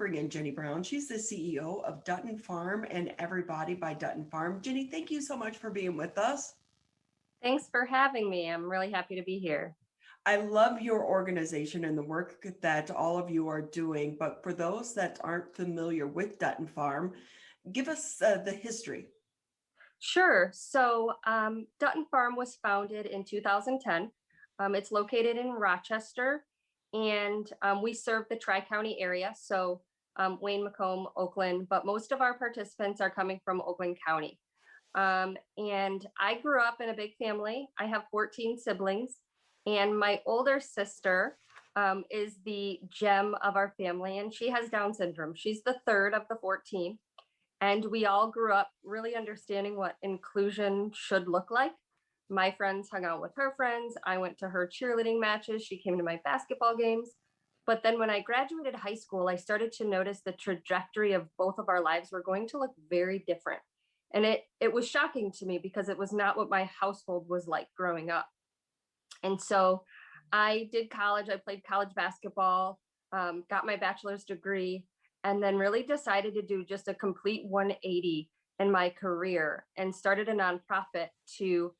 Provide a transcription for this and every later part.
bring in Jenny Brown. She's the CEO of Dutton Farm and Everybody by Dutton Farm. Jenny, thank you so much for being with us. Thanks for having me. I'm really happy to be here. I love your organization and the work that all of you are doing. But for those that aren't familiar with Dutton Farm, give us the history. Sure. So Dutton Farm was founded in 2010. It's located in Rochester, and we serve the Tri-County area. So Wayne, Macomb, Oakland, but most of our participants are coming from Oakland County. And I grew up in a big family. I have 14 siblings, and my older sister is the gem of our family, and she has Down syndrome. She's the third of the 14. And we all grew up really understanding what inclusion should look like. My friends hung out with her friends. I went to her cheerleading matches. She came to my basketball games. But then when I graduated high school, I started to notice the trajectory of both of our lives were going to look very different. And it was shocking to me because it was not what my household was like growing up. And so I did college. I played college basketball, got my bachelor's degree, and then really decided to do just a complete 180 in my career and started a nonprofit to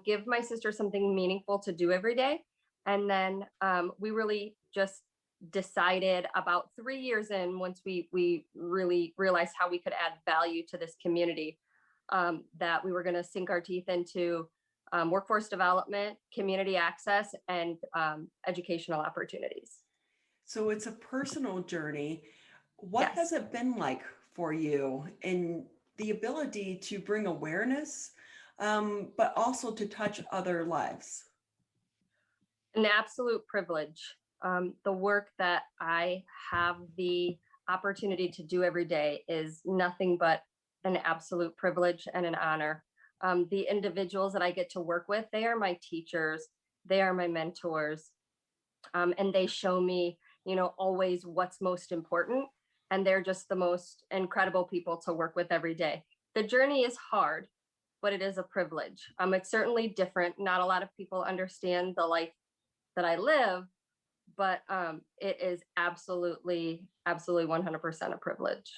give my sister something meaningful to do every day. And then we really just decided about 3 years in, once we really realized how we could add value to this community, that we were going to sink our teeth into workforce development, community access, and educational opportunities. So it's a personal journey. What Yes. has it been like for you in the ability to bring awareness, but also to touch other lives? An absolute privilege. The work that I have the opportunity to do every day is nothing but an absolute privilege and an honor. The individuals that I get to work with, they are my teachers, they are my mentors, and they show me, always what's most important. And they're just the most incredible people to work with every day. The journey is hard, but it is a privilege. It's certainly different. Not a lot of people understand the life that I live, but it is absolutely 100% a privilege.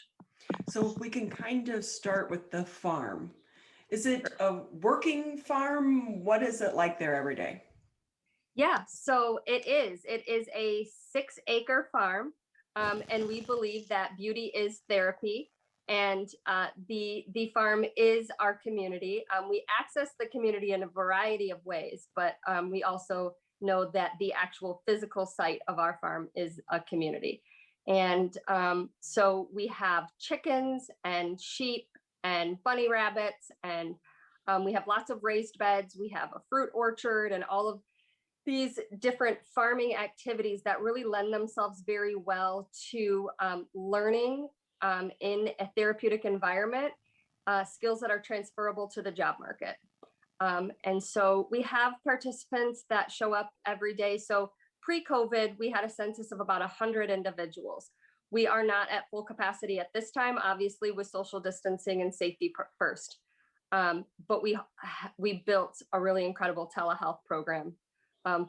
So if we can kind of start with the farm. Is it a working farm? What is it like there every day? Yeah, so it is. It is a 6-acre farm, and we believe that beauty is therapy. And the farm is our community. We access the community in a variety of ways, but we also know that the actual physical site of our farm is a community. And so we have chickens and sheep and bunny rabbits, and we have lots of raised beds. We have a fruit orchard and all of these different farming activities that really lend themselves very well to learning in a therapeutic environment, skills that are transferable to the job market. And so we have participants that show up every day. So pre-COVID, we had a census of about 100 individuals. We are not at full capacity at this time, obviously with social distancing and safety first. But we built a really incredible telehealth program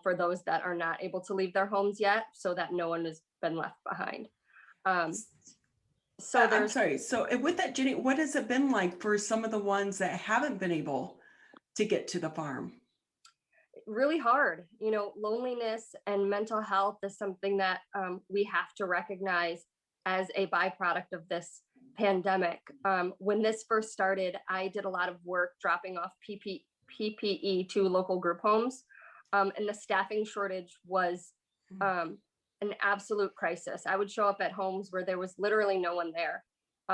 for those that are not able to leave their homes yet, so that no one has been left behind. I'm sorry. So with that, Jenny, what has it been like for some of the ones that haven't been able to get to the farm? Really hard. Loneliness and mental health is something that we have to recognize as a byproduct of this pandemic. When this first started, I did a lot of work dropping off PPE to local group homes. And the staffing shortage was an absolute crisis. I would show up at homes where there was literally no one there,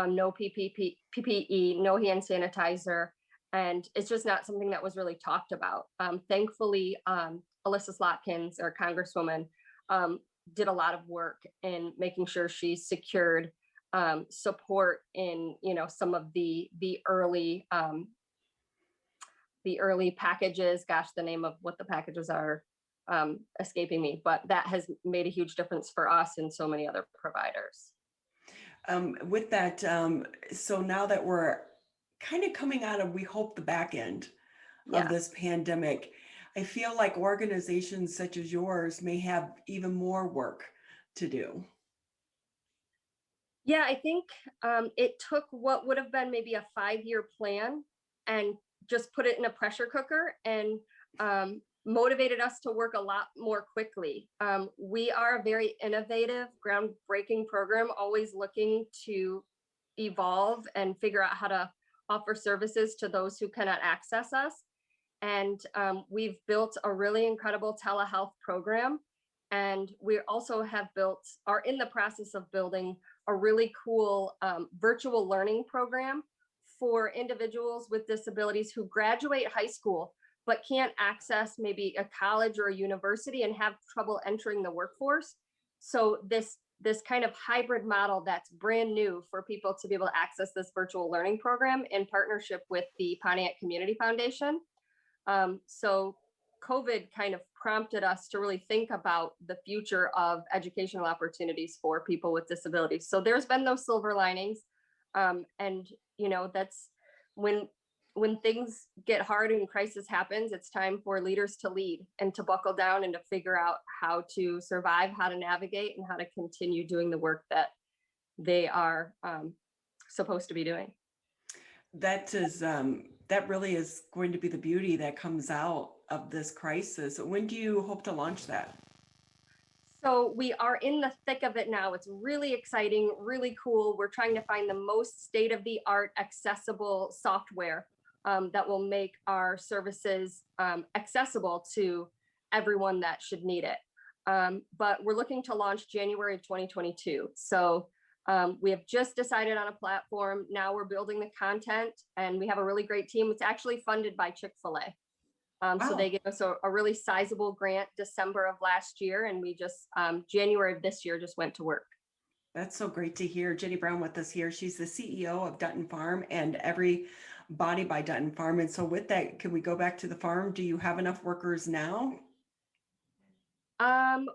no PPE, no hand sanitizer, and it's just not something that was really talked about. Thankfully, Alyssa Slotkins, our Congresswoman, did a lot of work in making sure she secured support in, some of the early packages. Gosh, the name of what the packages are escaping me, but that has made a huge difference for us and so many other providers. With that, so now that we're kind of coming out of, we hope, the back end of this pandemic, I feel like organizations such as yours may have even more work to do. Yeah, I think it took what would have been maybe a 5-year plan and just put it in a pressure cooker and motivated us to work a lot more quickly. We are a very innovative, groundbreaking program, always looking to evolve and figure out how to offer services to those who cannot access us. And we've built a really incredible telehealth program. And we also are in the process of building a really cool virtual learning program for individuals with disabilities who graduate high school but can't access maybe a college or a university and have trouble entering the workforce. So this kind of hybrid model that's brand new for people to be able to access this virtual learning program in partnership with the Pontiac Community Foundation. So COVID kind of prompted us to really think about the future of educational opportunities for people with disabilities. So there's been those silver linings. And that's when when things get hard and crisis happens, it's time for leaders to lead and to buckle down and to figure out how to survive, how to navigate, and how to continue doing the work that they are supposed to be doing. That really is going to be the beauty that comes out of this crisis. When do you hope to launch that? So we are in the thick of it now. It's really exciting, really cool. We're trying to find the most state of the art accessible software that will make our services accessible to everyone that should need it. But we're looking to launch January of 2022. So we have just decided on a platform. Now we're building the content, and we have a really great team. It's actually funded by Chick-fil-A. So they Wow, gave us a really sizable grant December of last year, and we just January of this year just went to work. that's so great to hear. Jenny Brown with us here. She's the CEO of Dutton Farm and Everybody by Dutton Farm. And so with that, can we go back to the farm? Do you have enough workers now?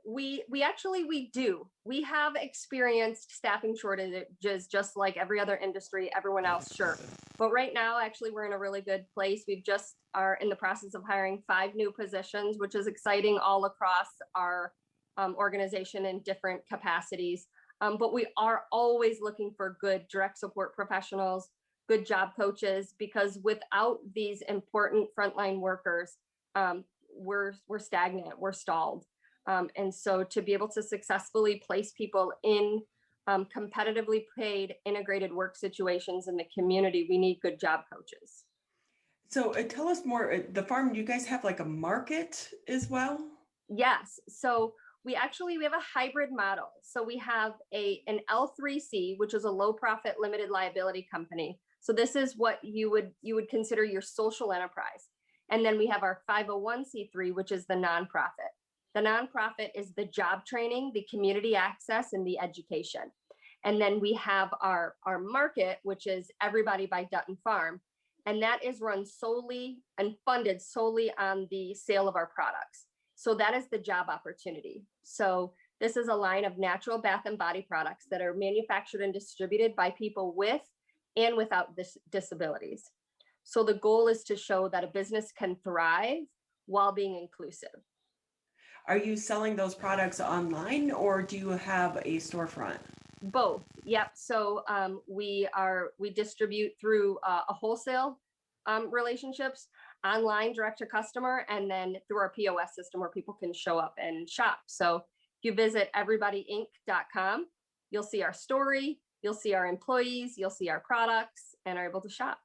We do. We have experienced staffing shortages just like every other industry, everyone else, sure. But right now, actually, we're in a really good place. We've just are in the process of hiring 5 new positions, which is exciting all across our organization in different capacities. But we are always looking for good direct support professionals, good job coaches, because without these important frontline workers, we're stagnant, we're stalled. And so to be able to successfully place people in competitively paid integrated work situations in the community, we need good job coaches. So tell us more. The farm, do you guys have like a market as well? Yes. So we have a hybrid model. So we have an L3C, which is a low profit limited liability company. So this is what you would consider your social enterprise. And then we have our 501c3, which is the nonprofit. The nonprofit is the job training, the community access, and the education. And then we have our market, which is Everybody by Dutton Farm. And that is run solely and funded solely on the sale of our products. So that is the job opportunity. So this is a line of natural bath and body products that are manufactured and distributed by people with and without disabilities. So the goal is to show that a business can thrive while being inclusive. Are you selling those products online or do you have a storefront? Both. Yep. So we distribute through a wholesale relationships, online direct to customer, and then through our POS system where people can show up and shop. So if you visit everybodyinc.com, you'll see our story, you'll see our employees, you'll see our products, and are able to shop.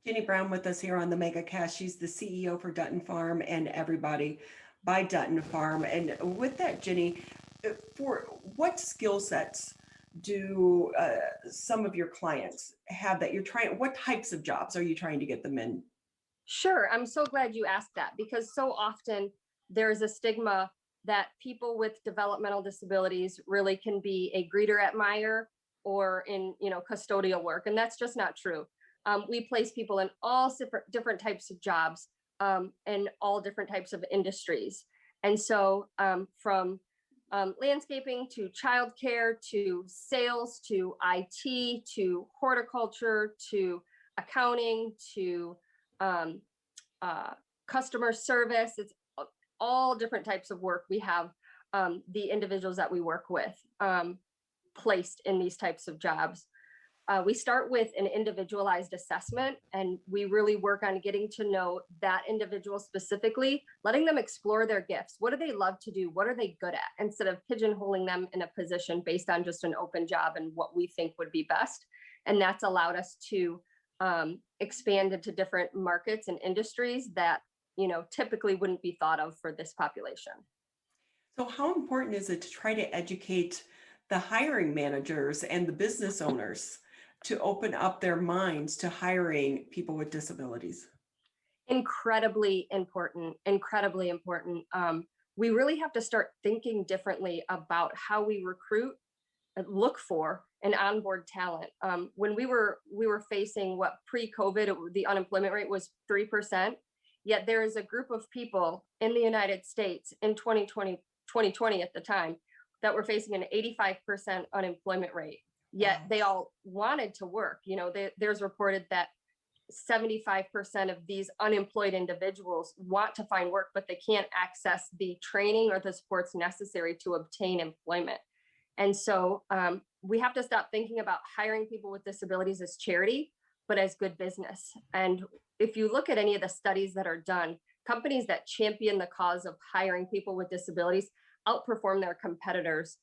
Jenny Brown with us here on the Mega Cast. She's the CEO for Dutton Farm and Everybody by Dutton Farm. And with that, Jenny, for what skill sets do some of your clients have that you're trying? What types of jobs are you trying to get them in? Sure. I'm so glad you asked that because so often there's a stigma that people with developmental disabilities really can be a greeter at Meijer or in custodial work, and that's just not true. We place people in all different types of jobs and all different types of industries, and so from landscaping to childcare to sales to IT to horticulture to accounting to customer service. It's all different types of work. We have the individuals that we work with. placed in these types of jobs. We start with an individualized assessment, and we really work on getting to know that individual specifically, letting them explore their gifts. What do they love to do? What are they good at? Instead of pigeonholing them in a position based on just an open job and what we think would be best. And that's allowed us to expand into different markets and industries that, typically wouldn't be thought of for this population. So how important is it to try to educate the hiring managers and the business owners to open up their minds to hiring people with disabilities? Incredibly important, incredibly important. We really have to start thinking differently about how we recruit, look for, and onboard talent. When we were facing what pre-COVID, the unemployment rate was 3%. Yet there is a group of people in the United States in 2020 at the time that were facing an 85% unemployment rate. Yet they all wanted to work. There's reported that 75% of these unemployed individuals want to find work, but they can't access the training or the supports necessary to obtain employment. And so we have to stop thinking about hiring people with disabilities as charity, but as good business. And if you look at any of the studies that are done, companies that champion the cause of hiring people with disabilities outperform their competitors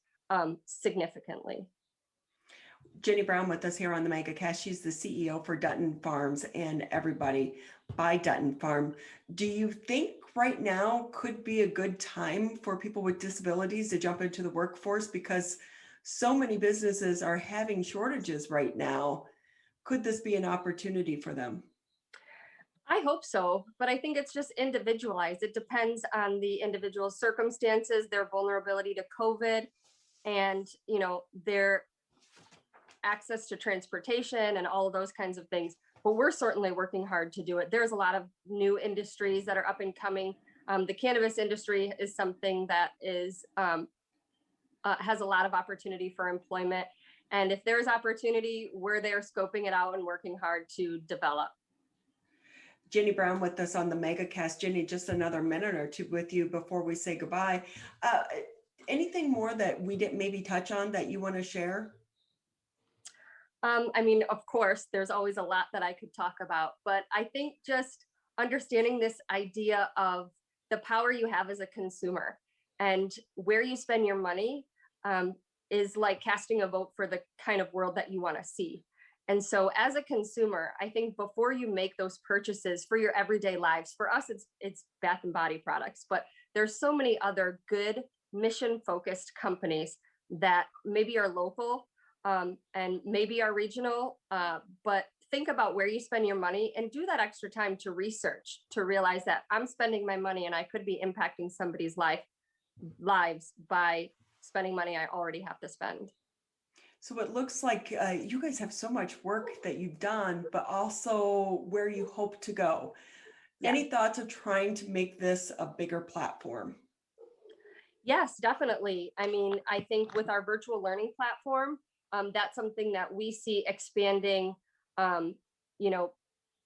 significantly. Jenny Brown with us here on the MegaCast. She's the CEO for Dutton Farms and Everybody by Dutton Farm. Do you think right now could be a good time for people with disabilities to jump into the workforce, because so many businesses are having shortages right now? Could this be an opportunity for them? I hope so, but I think it's just individualized. It depends on the individual's circumstances, their vulnerability to COVID, and their access to transportation and all of those kinds of things. But we're certainly working hard to do it. There's a lot of new industries that are up and coming. The cannabis industry is something that has a lot of opportunity for employment. And if there's opportunity, we're there scoping it out and working hard to develop. Jenny Brown with us on the MegaCast. Jenny, just another minute or two with you before we say goodbye. Anything more that we didn't maybe touch on that you want to share? Of course, there's always a lot that I could talk about, but I think just understanding this idea of the power you have as a consumer and where you spend your money is like casting a vote for the kind of world that you want to see. And so as a consumer, I think before you make those purchases for your everyday lives, for us, it's bath and body products, but there's so many other good mission-focused companies that maybe are local and maybe are regional, but think about where you spend your money and do that extra time to research, to realize that I'm spending my money and I could be impacting somebody's lives by spending money I already have to spend. So it looks like you guys have so much work that you've done, but also where you hope to go. Yeah. Any thoughts of trying to make this a bigger platform? Yes, definitely. I think with our virtual learning platform, that's something that we see expanding,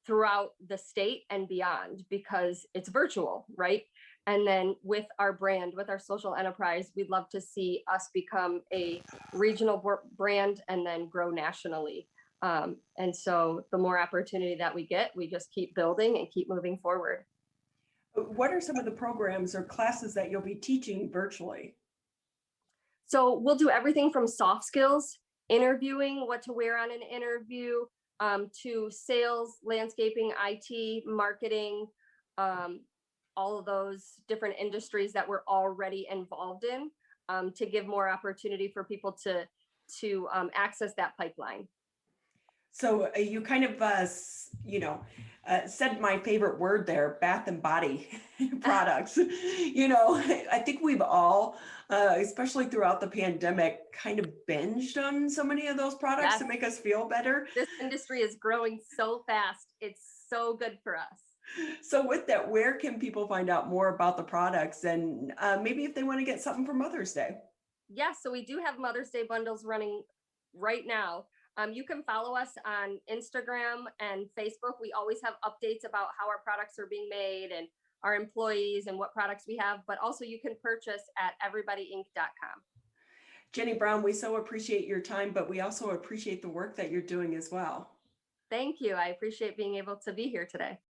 throughout the state and beyond, because it's virtual, right? And then with our brand, with our social enterprise, we'd love to see us become a regional brand and then grow nationally. And so the more opportunity that we get, we just keep building and keep moving forward. What are some of the programs or classes that you'll be teaching virtually? So we'll do everything from soft skills, interviewing, what to wear on an interview, to sales, landscaping, IT, marketing, all of those different industries that we're already involved in, to give more opportunity for people to access that pipeline. So you kind of, said my favorite word there, bath and body products. I think we've all, especially throughout the pandemic, kind of binged on so many of those products Yes. to make us feel better. This industry is growing so fast. It's so good for us. So with that, where can people find out more about the products, and maybe if they want to get something for Mother's Day? Yes, so we do have Mother's Day bundles running right now. You can follow us on Instagram and Facebook. We always have updates about how our products are being made and our employees and what products we have, but also you can purchase at everybodyinc.com. Jenny Brown, we so appreciate your time, but we also appreciate the work that you're doing as well. Thank you. I appreciate being able to be here today.